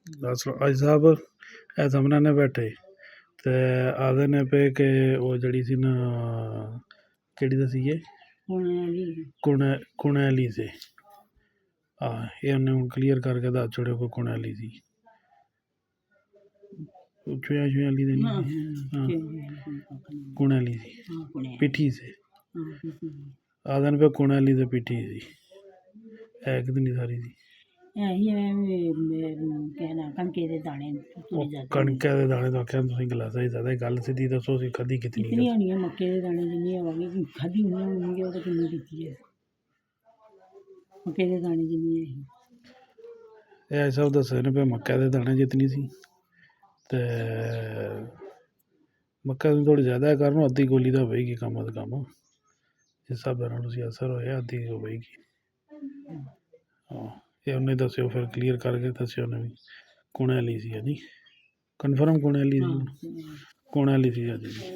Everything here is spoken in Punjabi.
ਅੱਜ ਸਾਹਿਬ ਇਹ ਸਾਹਮਣੇ ਨੇ ਬੈਠੇ ਤੇ ਆਖਦੇ ਨੇ ਪਏ ਕਿ ਉਹ ਜਿਹੜੀ ਸੀ ਨਾ ਕਿਹੜੀ ਦਸੀਏ ਕੁਣੇ ਵਾਲੀ ਸੀ। ਇਹ ਉਹਨੇ ਹੁਣ ਕਲੀਅਰ ਕਰਕੇ ਦੱਸ ਛੋੜਿਆ ਕੋਈ ਕੁਣੇ ਵਾਲੀ ਸੀ। ਚੁਇਆ ਵਾਲੀ ਦੇ ਨਹੀਂ ਕੁਣੇ ਵਾਲੀ ਸੀ ਪਿੱਠੀ ਸੀ। ਆਖਦੇ ਨੇ ਪਏ ਕੁਣੇ ਵਾਲੀ ਤੇ ਪਿੱਠੀ ਸੀ ਹੈ ਕਿ ਨਹੀਂ ਸਾਰੀ ਸੀ। ਕਣਕੇ ਦੇ ਦਾਣੇ ਤੋਂ ਆਖਿਆ ਤੁਸੀਂ ਗਲਾਸਾਂ ਹੀ ਜ਼ਿਆਦਾ ਗੱਲ ਸਿੱਧੀ ਦੱਸੋ ਅਸੀਂ ਖਾਧੀ ਕਿਤਨੀ ਹੋਣੀ ਮੱਕੇ ਦੇ ਦਾਣੇ ਜਿੰਨੀ ਹੋਵਾਂਗੀ ਖਾਧੀ ਉਨੀ ਹੋਣੀ ਉਹ ਤਾਂ ਕਿੰਨੀ ਪੀਤੀ ਹੈ ਮੱਕੇ ਦੇ ਦਾਣੇ ਜਿੰਨੀ ਹੈ। ਇਹ ਸਭ ਦੱਸੇ ਨੇ ਵੀ ਮੱਕੇ ਦੇ ਦਾਣੇ ਜਿਤਨੀ ਸੀ ਤੇ ਮੱਕਾ ਦੀ ਥੋੜ੍ਹੀ ਜ਼ਿਆਦਾ ਕਰਨ ਅੱਧੀ ਗੋਲੀ ਦਾ ਹੋਵੇਗੀ ਕੰਮ ਅਦ ਕੰਮ ਜਿਸ ਹਿਸਾਬ ਨਾਲ ਤੁਸੀਂ ਅਸਰ ਹੋਇਆ ਅੱਧੀ ਹੋਵੇਗੀ। ਹਾਂ ਇਹ ਉਹਨੇ ਦੱਸਿਓ ਫਿਰ ਕਲੀਅਰ ਕਰਕੇ ਦੱਸਿਓ ਉਹਨੇ ਵੀ ਕੁਣੇ ਵਾਲੀ ਸੀ ਹਾਂਜੀ ਕਨਫਰਮ ਕੁਣੇ ਵਾਲੀ ਸੀ ਕੁਣੇ ਵਾਲੀ ਸੀ ਹਾਂਜੀ।